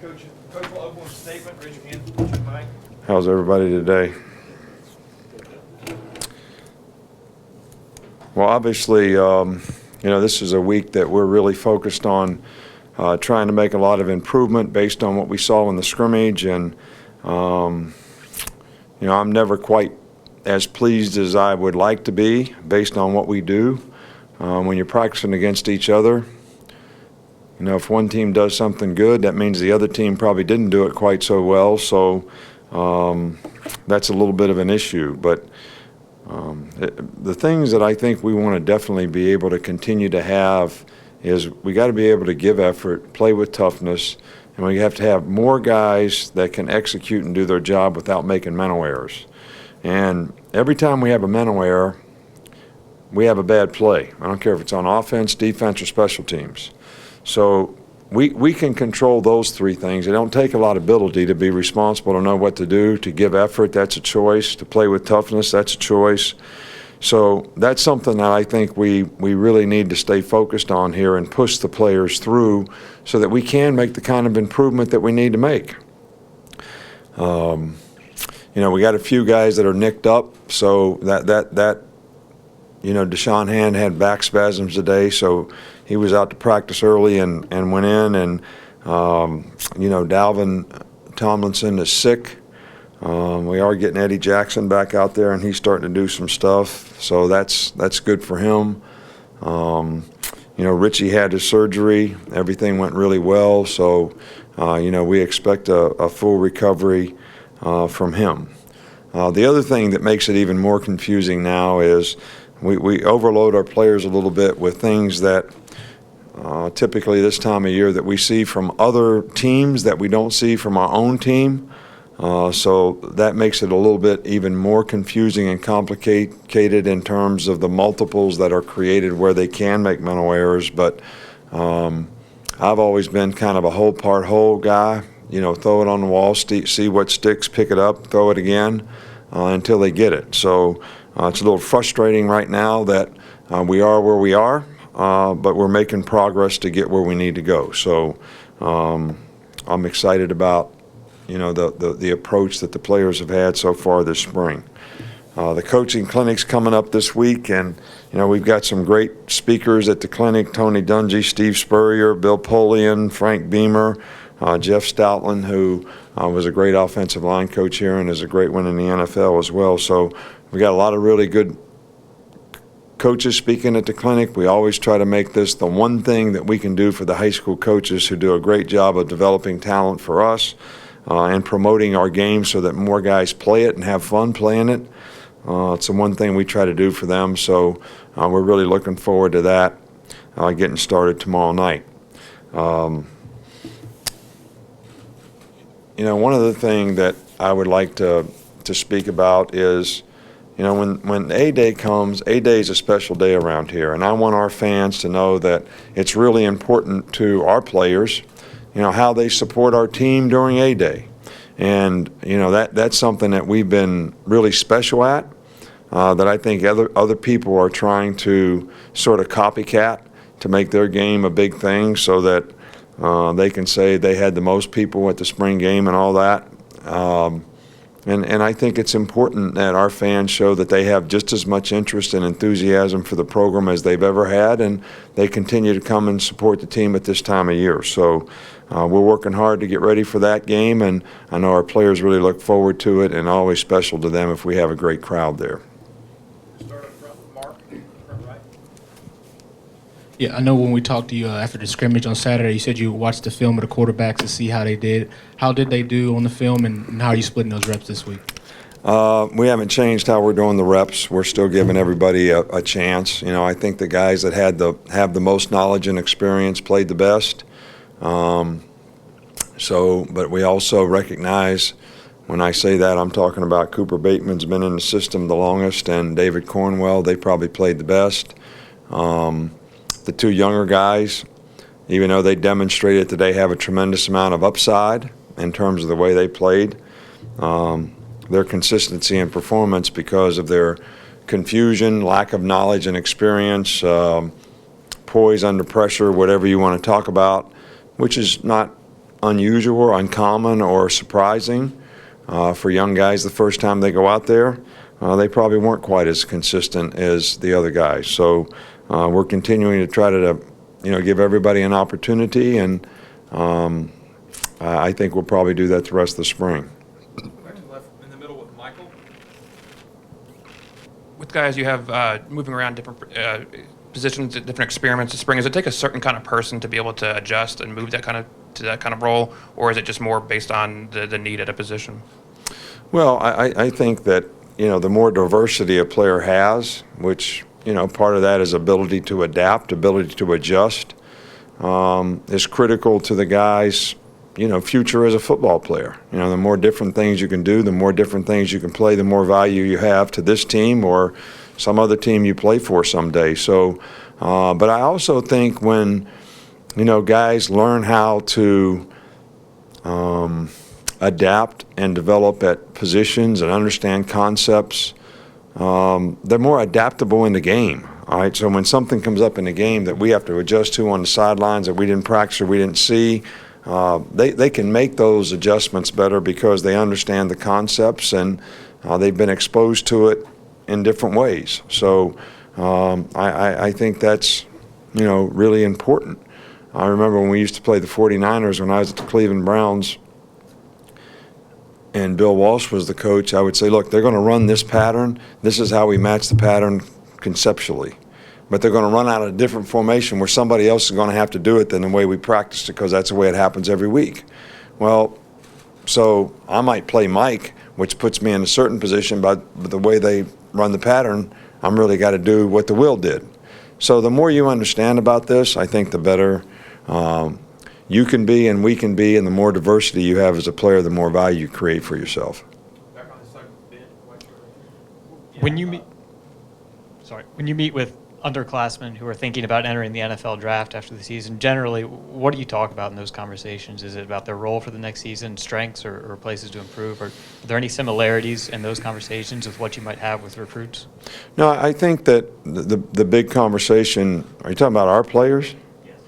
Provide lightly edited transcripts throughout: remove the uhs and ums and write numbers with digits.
Coach will open with a statement. Raise your hand. Put your mic. How's everybody today? Well, obviously, this is a week that we're really focused on trying to make a lot of improvement based on what we saw in the scrimmage. And, I'm never quite as pleased as I would like to be based on what we do when you're practicing against each other. If one team does something good, that means the other team probably didn't do it quite so well. So that's a little bit of an issue. But the things that I think we want to definitely be able to continue to have is we got to be able to give effort, play with toughness, and we have to have more guys that can execute and do their job without making mental errors. And every time we have a mental error, we have a bad play. I don't care if it's on offense, defense, or special teams. So we can control those three things. It don't take a lot of ability to be responsible, to know what to do, to give effort. That's a choice. To play with toughness, that's a choice. So that's something that I think we really need to stay focused on here and push the players through so that we can make the kind of improvement that we need to make. We got a few guys that are nicked up, so that Deshaun Hand had back spasms today, so he was out to practice early and went in. And, Dalvin Tomlinson is sick. We are getting Eddie Jackson back out there, and he's starting to do some stuff, so that's good for him. Richie had his surgery. Everything went really well, so, we expect a full recovery from him. The other thing that makes it even more confusing now is we overload our players a little bit with things that typically this time of year that we see from other teams that we don't see from our own team. So that makes it a little bit even more confusing and complicated in terms of the multiples that are created where they can make mental errors. But I've always been kind of a whole part whole guy. Throw it on the wall, see what sticks, pick it up, throw it again until they get it. So it's a little frustrating right now that we are where we are, but we're making progress to get where we need to go. So I'm excited about the approach that the players have had so far this spring. The coaching clinic's coming up this week, and we've got some great speakers at the clinic: Tony Dungy, Steve Spurrier, Bill Polian, Frank Beamer, Jeff Stoutland, who was a great offensive line coach here and is a great one in the NFL as well. So we got a lot of really good coaches speaking at the clinic. We always try to make this the one thing that we can do for the high school coaches who do a great job of developing talent for us and promoting our game so that more guys play it and have fun playing it. It's the one thing we try to do for them. So we're really looking forward to that getting started tomorrow night. One other thing that I would like to speak about is, when ADay comes, ADay is a special day around here, and I want our fans to know that it's really important to our players, how they support our team during ADay. And, that's something that we've been really special at, that I think other people are trying to sort of copycat to make their game a big thing so that they can say they had the most people at the spring game and all that. And I think it's important that our fans show that they have just as much interest and enthusiasm for the program as they've ever had, and they continue to come and support the team at this time of year. So we're working hard to get ready for that game, and I know our players really look forward to it, and always special to them if we have a great crowd there. Start up front with Mark, front right. Yeah, I know when we talked to you after the scrimmage on Saturday, you said you watched the film of the quarterbacks to see how they did. How did they do on the film, and how are you splitting those reps this week? We haven't changed how we're doing the reps. We're still giving everybody a chance. I think the guys that have the most knowledge and experience played the best. But we also recognize, when I say that, I'm talking about Cooper Bateman's been in the system the longest, and David Cornwell, they probably played the best. The two younger guys, even though they demonstrated that they have a tremendous amount of upside in terms of the way they played, their consistency and performance because of their confusion, lack of knowledge and experience, poise under pressure, whatever you want to talk about, which is not unusual or uncommon or surprising for young guys the first time they go out there. They probably weren't quite as consistent as the other guys. So we're continuing to try to give everybody an opportunity, and I think we'll probably do that the rest of the spring. Back to the left, in the middle with Michael. With guys you have moving around different positions, different experiments this spring, does it take a certain kind of person to be able to adjust and move to that kind of role, or is it just more based on the need at a position? Well, I think that the more diversity a player has, which part of that is ability to adapt, ability to adjust, is critical to the guy's future as a football player. The more different things you can do, the more different things you can play, the more value you have to this team or some other team you play for someday. So, but I also think when guys learn how to adapt and develop at positions and understand concepts, they're more adaptable in the game. All right, so when something comes up in the game that we have to adjust to on the sidelines that we didn't practice or we didn't see, they can make those adjustments better because they understand the concepts and they've been exposed to it in different ways. So I think that's really important. I remember when we used to play the 49ers when I was at the Cleveland Browns and Bill Walsh was the coach. I would say, look, they're going to run this pattern. This is how we match the pattern conceptually. But they're going to run out of a different formation where somebody else is going to have to do it than the way we practiced it, because that's the way it happens every week. Well, so I might play Mike, which puts me in a certain position, but the way they run the pattern, I'm really got to do what the Will did. So the more you understand about this, I think the better you can be and we can be, and the more diversity you have as a player, the more value you create for yourself. Back on this side, Ben. When you meet with underclassmen who are thinking about entering the NFL draft after the season, generally, what do you talk about in those conversations? Is it about their role for the next season, strengths or places to improve? Or are there any similarities in those conversations with what you might have with recruits? No, I think that the big conversation, are you talking about our players? Yes.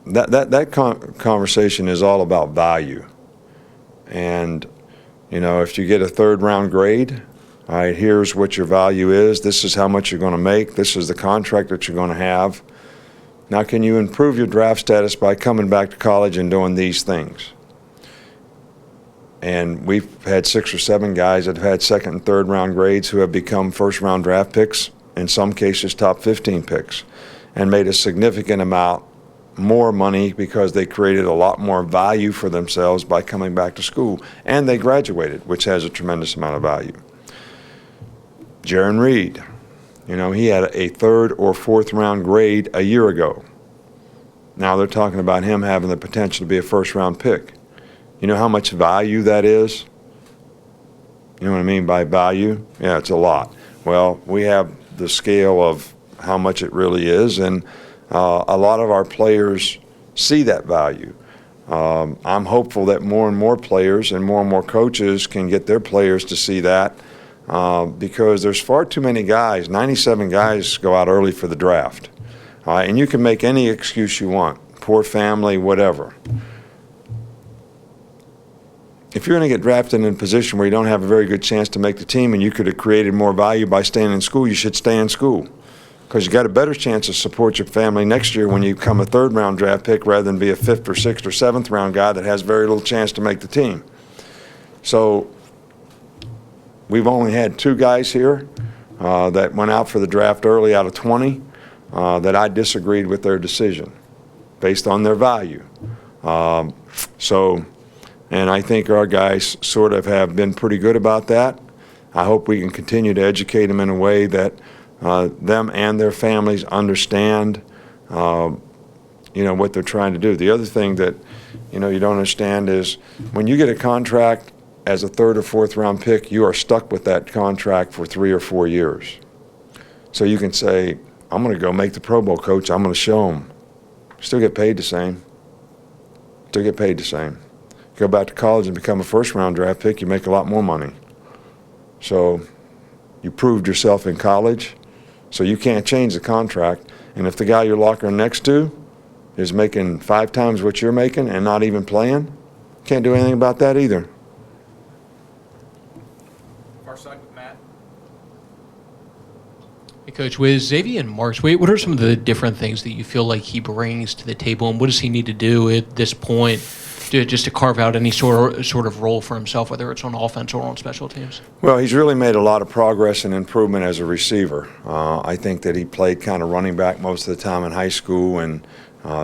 That conversation is all about value. And, if you get a third-round grade, all right, here's what your value is. This is how much you're going to make. This is the contract that you're going to have. Now, can you improve your draft status by coming back to college and doing these things? And we've had 6 or 7 guys that have had second and third round grades who have become first-round draft picks, in some cases top 15 picks, and made a significant amount more money because they created a lot more value for themselves by coming back to school. And they graduated, which has a tremendous amount of value. Jaron Reed, he had a 3rd or 4th round grade a year ago. Now they're talking about him having the potential to be a first-round pick. You know how much value that is? You know what I mean by value? Yeah, it's a lot. Well, we have the scale of how much it really is, and a lot of our players see that value. I'm hopeful that more and more players and more coaches can get their players to see that, because there's far too many guys. 97 guys go out early for the draft. And you can make any excuse you want, poor family, whatever. If you're going to get drafted in a position where you don't have a very good chance to make the team and you could have created more value by staying in school, you should stay in school, because you got a better chance to support your family next year when you become a 3rd round draft pick rather than be a 5th or 6th or 7th round guy that has very little chance to make the team. So we've only had 2 guys here that went out for the draft early out of 20 that I disagreed with their decision based on their value. And I think our guys sort of have been pretty good about that. I hope we can continue to educate them in a way that them and their families understand, what they're trying to do. The other thing that, you don't understand is when you get a contract as a 3rd or 4th round pick, you are stuck with that contract for 3 or 4 years. So you can say, I'm going to go make the Pro Bowl, coach. I'm going to show them. Still get paid the same. Still get paid the same. Go back to college and become a 1st round draft pick, you make a lot more money. So you proved yourself in college, so you can't change the contract. And if the guy you're locking next to is making 5 times what you're making and not even playing, can't do anything about that either. Far side with Matt. Hey, Coach, with Xavier and Marks, what are some of the different things that you feel like he brings to the table, and what does he need to do at this point just to carve out any sort of role for himself, whether it's on offense or on special teams? Well, he's really made a lot of progress and improvement as a receiver. I think that he played kind of running back most of the time in high school, and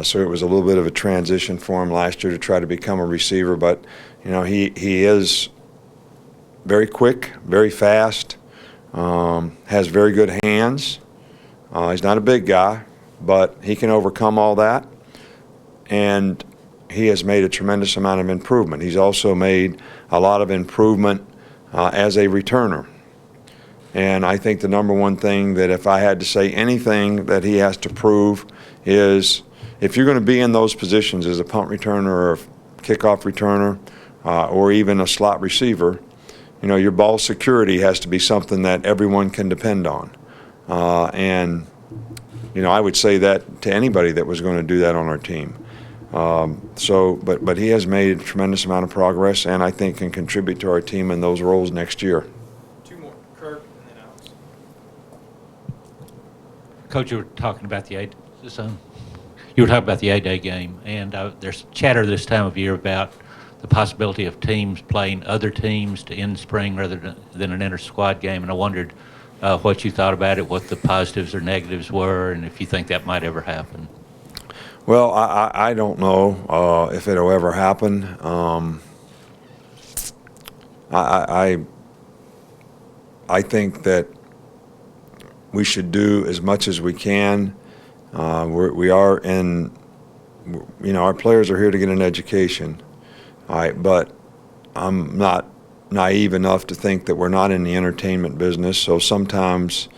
so it was a little bit of a transition for him last year to try to become a receiver. But, you know, he is very quick, very fast, has very good hands. He's not a big guy, but he can overcome all that. And he has made a tremendous amount of improvement. He's also made a lot of improvement as a returner. And I think the number one thing that if I had to say anything that he has to prove is if you're going to be in those positions as a punt returner or a kickoff returner or even a slot receiver, you know, your ball security has to be something that everyone can depend on. And, you know, I would say that to anybody that was going to do that on our team. But he has made a tremendous amount of progress, and I think can contribute to our team in those roles next year. 2 more, Kirk and then Alex. Coach, you were talking about the ADay game, and there's chatter this time of year about the possibility of teams playing other teams to end spring rather than an inter-squad game, and I wondered what you thought about it, what the positives or negatives were, and if you think that might ever happen. Well, I don't know if it'll ever happen. I think that we should do as much as we can. We are in, you know, our players are here to get an education. All right, but I'm not naive enough to think that we're not in the entertainment business. So sometimes,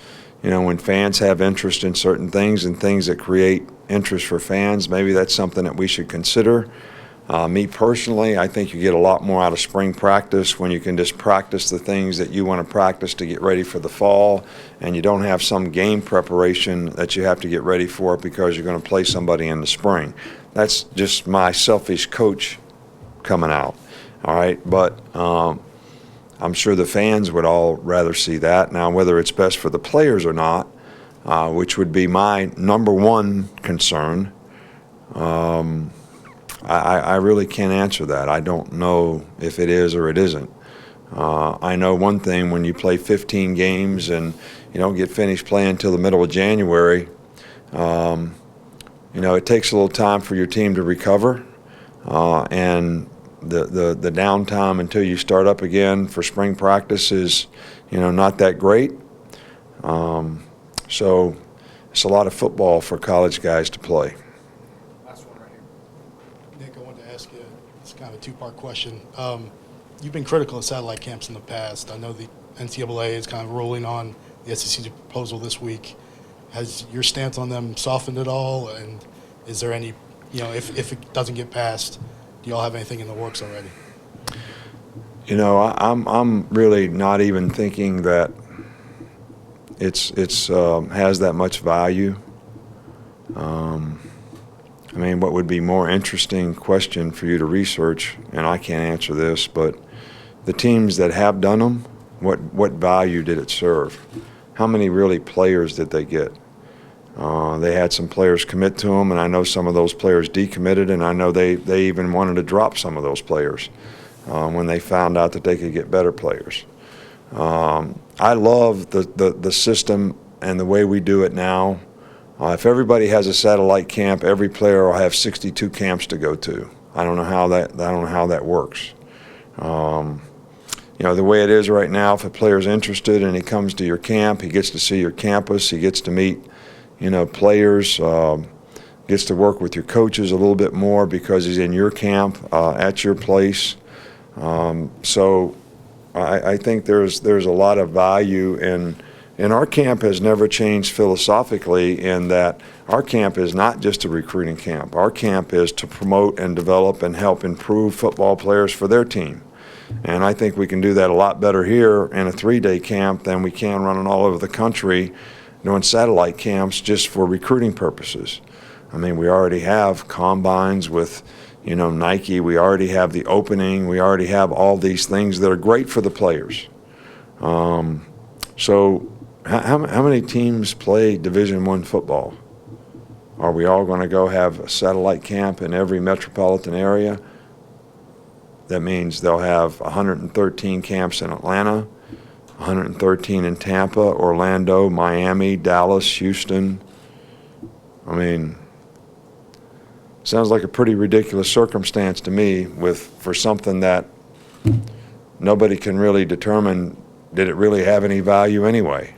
you know, when fans have interest in certain things and things that create interest for fans, maybe that's something that we should consider. Me personally, I think you get a lot more out of spring practice when you can just practice the things that you want to practice to get ready for the fall, and you don't have some game preparation that you have to get ready for because you're going to play somebody in the spring. That's just my selfish coach coming out, all right? But I'm sure the fans would all rather see that. Now, whether it's best for the players or not, which would be my number one concern, I really can't answer that. I don't know if it is or it isn't. I know one thing, when you play 15 games and you don't get finished playing until the middle of January, you know, it takes a little time for your team to recover, and the downtime until you start up again for spring practice is, you know, not that great. So it's a lot of football for college guys to play. Last one right here. Nick, I wanted to ask you, it's kind of a 2-part question. You've been critical of satellite camps in the past. I know the NCAA is kind of ruling on the SEC's proposal this week. Has your stance on them softened at all? And is there any, you know, if it doesn't get passed, do y'all have anything in the works already? You know, I'm really not even thinking that it's has that much value. I mean, what would be more interesting question for you to research, and I can't answer this, but the teams that have done them, what value did it serve? How many really players did they get? They had some players commit to them, and I know some of those players decommitted, and I know they even wanted to drop some of those players when they found out that they could get better players. I love the system and the way we do it now. If everybody has a satellite camp, every player will have 62 camps to go to. I don't know how that works. You know, the way it is right now, if a player's interested and he comes to your camp, he gets to see your campus, he gets to meet, you know, players, gets to work with your coaches a little bit more because he's in your camp, at your place. So I think there's a lot of value and our camp has never changed philosophically in that our camp is not just a recruiting camp. Our camp is to promote and develop and help improve football players for their team. And I think we can do that a lot better here in a 3-day camp than we can running all over the country doing satellite camps just for recruiting purposes. I mean, we already have combines with, Nike. We already have the opening. We already have all these things that are great for the players. So how many teams play Division I football? Are we all going to go have a satellite camp in every metropolitan area? That means they'll have 113 camps in Atlanta, 113 in Tampa, Orlando, Miami, Dallas, Houston. I mean, sounds like a pretty ridiculous circumstance to me for something that nobody can really determine, did it really have any value anyway?